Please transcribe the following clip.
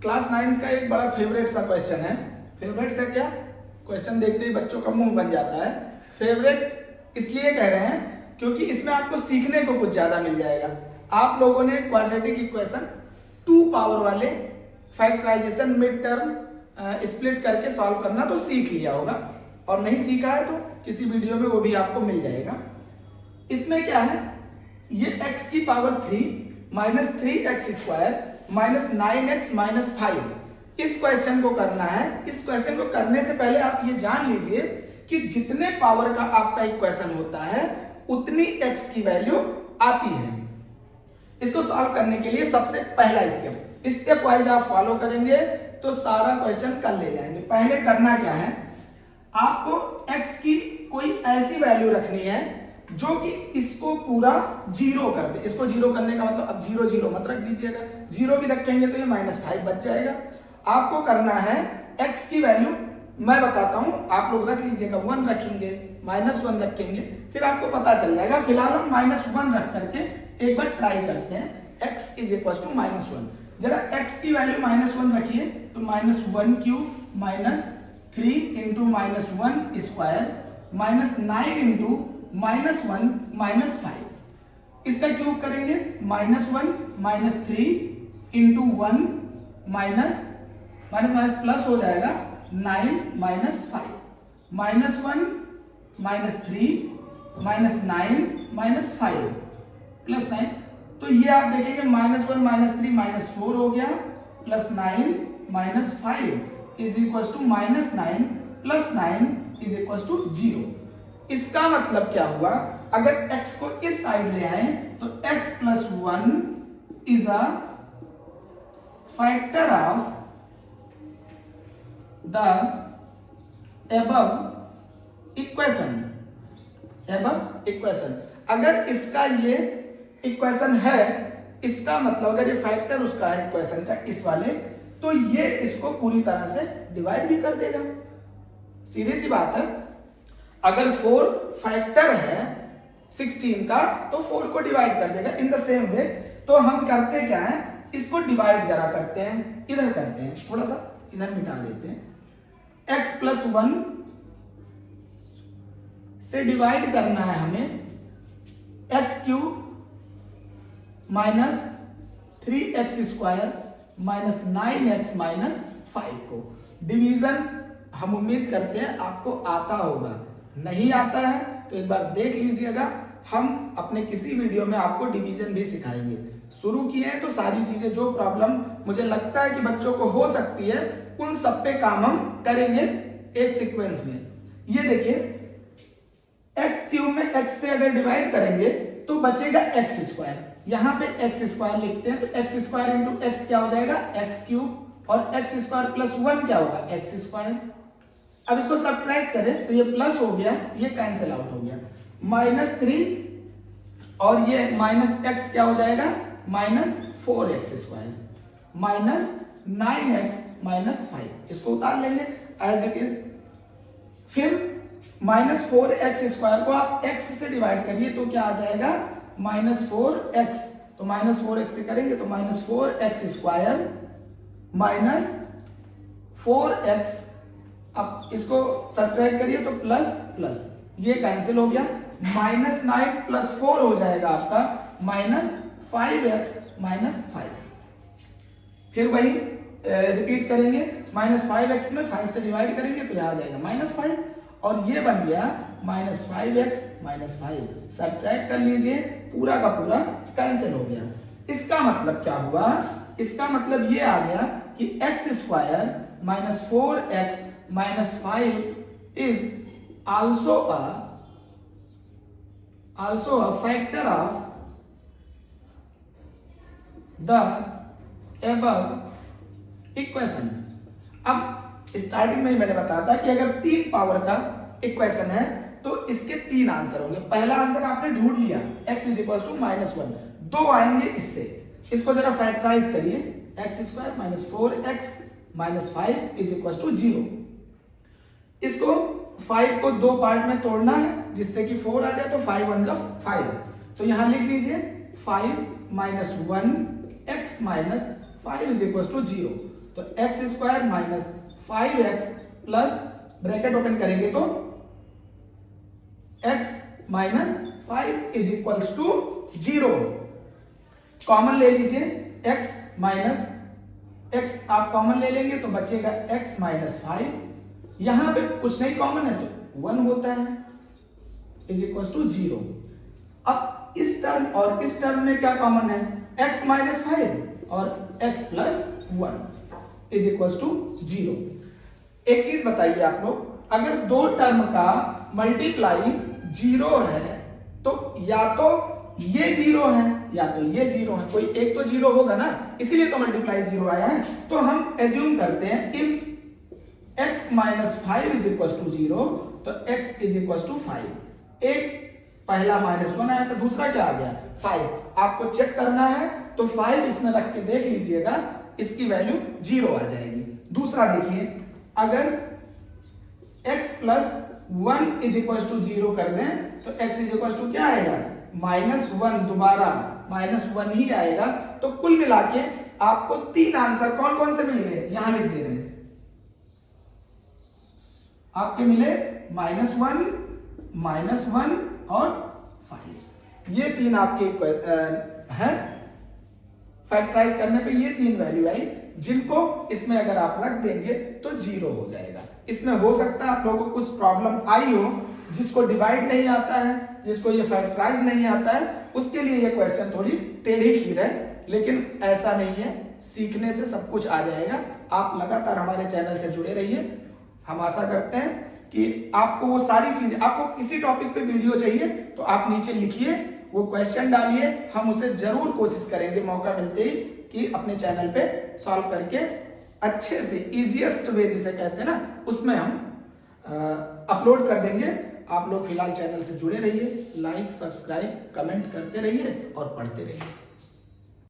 Class 9 का एक बड़ा फेवरेट सा क्वेश्चन है। फेवरेट से क्या, क्वेश्चन देखते ही बच्चों का मुंह बन जाता है। फेवरेट इसलिए कह रहे हैं क्योंकि इसमें आपको सीखने को कुछ ज्यादा मिल जाएगा। आप लोगों ने क्वाड्रेटिक इक्वेशन 2 पावर वाले फैक्टराइजेशन मिड टर्म स्प्लिट करके सॉल्व करना तो सीख लिया होगा, और नहीं सीखा है तो किसी वीडियो में वो भी आपको मिल जाएगा। इसमें क्या है, ये x की power 3 minus 3x square minus 9x minus 5 इस क्वेश्चन को करना है। इस क्वेश्चन को करने से पहले आप ये जान लीजिए कि जितने पावर का आपका इक्वेशन होता है उतनी x की वैल्यू आती है। इसको सॉल्व करने के लिए सबसे पहला स्टेप वाइज आप फॉलो करेंगे तो सारा क्वेश्चन कर ले जाएंगे। पहले करना क्या है, आपको x की कोई ऐसी वैल्यू रखनी है जो कि इसको पूरा जीरो कर दे। इसको जीरो करने का मतलब, अब 0 0 मत रख दीजिएगा, 0 भी रखेंगे तो ये -5 बच जाएगा। आपको करना है x की वैल्यू, मैं बताता हूं, आप लोग रख लीजिएगा, 1 रखेंगे, -1 रखेंगे, फिर आपको पता चल जाएगा। फिलहाल हम -1 रख करके एक बार ट्राई करते हैं। x इज इक्वल टू -1, जरा x की वैल्यू -1 रखिए तो -1 cube minus 3 into -1 square minus 9 into -1 minus 5, इसका क्यूब करेंगे -1 minus 3 into 1 minus minus plus हो जाएगा 9 minus 5 -1 minus 3 minus 9 minus 5 plus 9। तो ये आप देखेंगे -1 माइनस 3 माइनस 4 हो गया, plus 9 minus 5 is equal to -9 plus 9 is equal to 0। इसका मतलब क्या हुआ, अगर x को इस साइड ले आए तो x plus 1 is a factor of the above equation. अगर इसका ये इक्वेशन है, इसका मतलब अगर ये फैक्टर उसका है इक्वेशन का इस वाले, तो ये इसको पूरी तरह से डिवाइड भी कर देगा। सीधी सी बात है, अगर 4 फैक्टर है 16 का तो 4 को डिवाइड कर देगा। इन द सेम वे तो हम करते क्या है, इसको डिवाइड जरा करते हैं, इधर करते हैं, थोड़ा सा इधर मिटा देते हैं। x प्लस 1 से डिवाइड करना है हमें x cube minus 3x square minus 9x minus 5 को। डिवीजन हम उम्मीद करते हैं आपको आता होगा, नहीं आता है तो एक बार देख लीजिएगा। हम अपने किसी वीडियो में आपको डिवीजन भी सिखाएंगे। शुरू किए हैं तो सारी चीजें, जो प्रॉब्लम मुझे लगता है कि बच्चों को हो सकती है, उन सब पे काम हम करेंगे एक सीक्वेंस में। ये देखिए, x क्यूब में x से अगर डिवाइड करेंगे तो बचेगा x स्क्वायर। यहां पे x स्क्वायर लिखते हैं तो x स्क्वायर इंटू x क्या हो जाएगा, x क्यूब, और x स्क्वायर प्लस 1 क्या होगा, x स्क्वायर। अब इसको सब्ट्रैक्ट करें तो ये प्लस हो गया, ये कैंसिल आउट हो गया, -3 और ये माइनस x क्या हो जाएगा, -4x square minus 9x minus 5। इसको उतार लेंगे एज इट इज। फिर -4x स्क्वायर को आप x से डिवाइड करिए तो क्या आ जाएगा, -4x। तो -4x से करेंगे तो -4x स्क्वायर माइनस 4x। अब इसको सब्ट्रैक्ट करिए तो प्लस प्लस, ये कैंसिल हो गया, -9 प्लस 4 हो जाएगा आपका -5x माइनस 5। फिर वही रिपीट करेंगे, -5x में 5 से डिवाइड करेंगे तो यहां आ जाएगा -5, और ये बन गया -5x माइनस 5। सब्ट्रैक्ट कर लीजिए, पूरा का पूरा कैंसिल हो गया। इसका मतलब क्या हुआ, इसका मतलब ये आ गया कि x square minus 4x minus 5 is also a factor of the above equation. अब स्टार्टिंग में ही मैंने बताया था कि अगर 3 पावर का इक्वेशन है तो इसके 3 आंसर होंगे। पहला आंसर आपने ढूंढ लिया, x इज इक्वल टू -1, 2 आएंगे इससे। इसको जरा फैक्टराइज करिए, x square minus 4x minus 5 is equal to 0। इसको 5 को 2 पार्ट में तोड़ना है जिससे कि 4 आ जाए, तो 5 1 5। तो यहां लिख लीजिए 5 minus 1 x minus 5 is equal to 0। तो x square minus 5x plus bracket open करेंगे तो x minus 5 is equals to 0। Common ले लीजिए, x माइनस x आप कॉमन ले लेंगे तो बचेगा x माइनस 5। यहां पे कुछ नहीं कॉमन है तो 1 होता है इज इक्वल्स टू 0। अब इस टर्म और इस टर्म में क्या कॉमन है, x माइनस 5 और x plus 1 is equals to 0। एक चीज बताइए आप लोग, अगर दो टर्म का मल्टीप्लाई 0 है तो या तो ये 0 है या तो ये 0 है, कोई एक तो 0 होगा ना, इसीलिए तो मल्टीप्लाई 0 आया है। तो हम एज्यूम करते हैं if x minus 5 is equal to 0 तो x इज इक्वल टू 5। एक पहला -1 आया तो दूसरा क्या आ गया 5। आपको चेक करना है तो 5 इसमें रख के देख लीजिएगा, इसकी वैल्यू 0 आ जाएगी। दूसरा देखिए, अगर x plus 1 is equal to 0 कर दें तो x इज इक्वल टू क्या आएगा -1, दोबारा -1 ही आएगा। तो कुल मिला के आपको 3 आंसर कौन कौन से मिल गए, यहां लिख दे रहे हैं आपके मिले -1 और 5। ये 3 आपके है, फैक्टराइज करने पे ये 3 वैल्यू आई, जिनको इसमें अगर आप रख देंगे तो 0 हो जाएगा। इसमें हो सकता है आप लोगों को कुछ प्रॉब्लम आई हो, जिसको डिवाइड नहीं आता है, जिसको ये फैक्टराइज नहीं आता है, उसके लिए ये क्वेश्चन थोड़ी टेढ़ी खीर है, लेकिन ऐसा नहीं है, सीखने से सब कुछ आ जाएगा। आप लगातार हमारे चैनल से जुड़े रहिए। हम आशा करते हैं कि आपको वो सारी चीजें, आपको किसी टॉपिक पे वीडियो चाहिए तो आप नीचे लिखिए, वो क्वेश्चन डालिए, हम उसे जरूर कोशिश करेंगे मौका मिलते ही कि अपने चैनल पे सॉल्व करके अच्छे से इजीएस्ट वे जिसे कहते हैं ना, उसमें हम अपलोड कर देंगे। आप लोग फिलहाल चैनल से जुड़े रहिए, लाइक सब्सक्राइब कमेंट करते रहिए और पढ़ते रहिए।